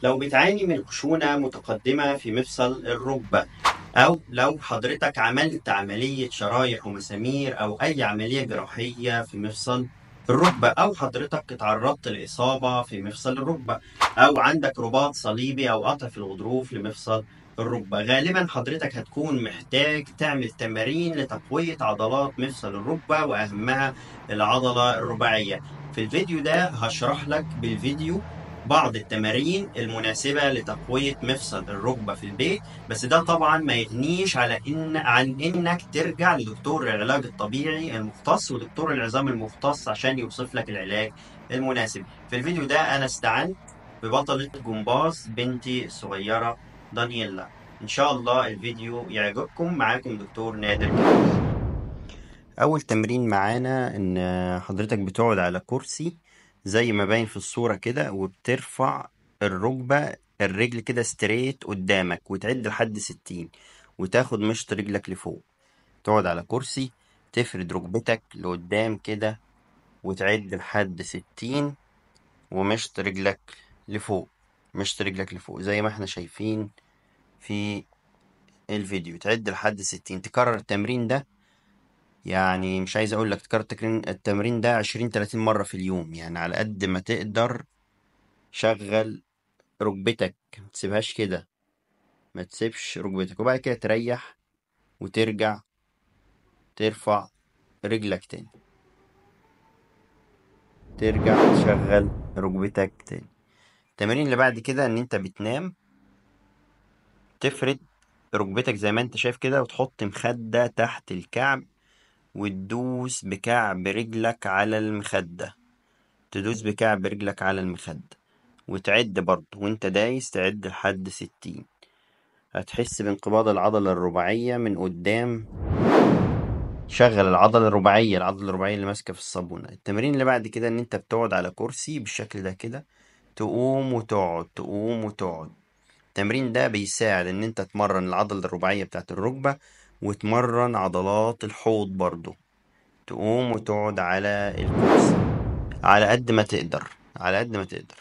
لو بتعاني من خشونة متقدمة في مفصل الركبة، أو لو حضرتك عملت عملية شرايح ومسامير أو أي عملية جراحية في مفصل الركبة، أو حضرتك اتعرضت لإصابة في مفصل الركبة، أو عندك رباط صليبي أو قطع في الغضروف لمفصل الركبة، غالبا حضرتك هتكون محتاج تعمل تمارين لتقوية عضلات مفصل الركبة وأهمها العضلة الرباعية. في الفيديو ده هشرح لك بالفيديو بعض التمارين المناسبة لتقوية مفصل الركبة في البيت، بس ده طبعا ما يغنيش عن انك ترجع لدكتور العلاج الطبيعي المختص ودكتور العظام المختص عشان يوصف لك العلاج المناسب. في الفيديو ده انا استعنت ببطلة جمباز بنتي الصغيرة دانييلا. ان شاء الله الفيديو يعجبكم. معاكم دكتور نادر كامل. اول تمرين معانا ان حضرتك بتقعد على كرسي زي ما باين في الصورة كده، وبترفع الرجل كده ستريت قدامك وتعد لحد 60، وتاخد مشط رجلك لفوق. تقعد على كرسي، تفرد ركبتك لقدام كده وتعد لحد 60، ومشط رجلك لفوق. مشط رجلك لفوق زي ما احنا شايفين في الفيديو، تعد لحد 60. تكرر التمرين ده، يعني مش عايز اقول لك تكرر التمرين ده 20 30 مرة في اليوم، يعني على قد ما تقدر. شغل ركبتك، ما تسيبهاش كده، ما تسيبش ركبتك، وبعد كده تريح وترجع ترفع رجلك تاني، ترجع تشغل ركبتك تاني. التمارين اللي بعد كده ان انت بتنام، تفرد ركبتك زي ما انت شايف كده، وتحط مخدة تحت الكعب، وتدوس بكعب رجلك على المخدة، تدوس بكعب رجلك على المخدة، وتعد برضه وانت دايس، تعد لحد 60. هتحس بانقباض العضلة الرباعية من قدام. شغل العضلة الرباعية اللي ماسكة في الصابونة. التمرين اللي بعد كده ان انت بتقعد على كرسي بالشكل ده كده، تقوم وتقعد تقوم وتقعد. التمرين ده بيساعد ان انت تمرن العضلة الرباعية بتاعت الركبة، وتمرن عضلات الحوض برضو. تقوم وتقعد على الكرسي على قد ما تقدر، على قد ما تقدر.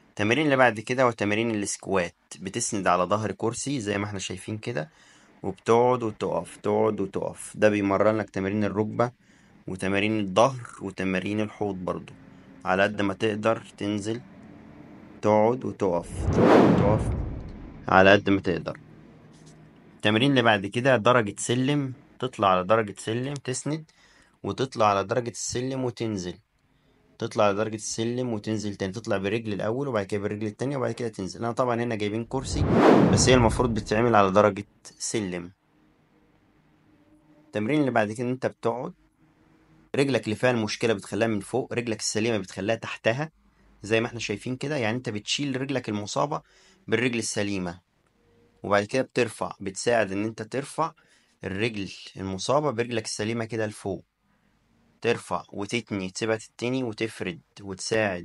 التمرين اللي بعد كده هو تمرين السكوات. بتسند على ظهر كرسي زي ما احنا شايفين كده، وبتقعد وتقف، تقعد وتقف. ده بيمرن لك تمارين الركبة وتمارين الظهر وتمارين الحوض برضو. على قد ما تقدر تنزل، تقعد وتقف، تقعد وتقف، على قد ما تقدر. التمرين اللي بعد كده درجة سلم. تطلع على درجة سلم، تسند وتطلع على درجة السلم وتنزل، تطلع على درجة السلم وتنزل تاني. تطلع بالرجل الأول وبعد كده بالرجل التانية وبعد كده تنزل. أنا طبعا هنا جايبين كرسي، بس هي المفروض بتتعمل على درجة سلم. التمرين اللي بعد كده انت بتقعد، رجلك اللي فيها المشكلة بتخليها من فوق، رجلك السليمة بتخليها تحتها زي ما احنا شايفين كده. يعني انت بتشيل رجلك المصابة بالرجل السليمة، وبعد كده بترفع، بتساعد ان انت ترفع الرجل المصابة برجلك السليمة كده لفوق. ترفع وتتني، تسيبها تتني وتفرد وتساعد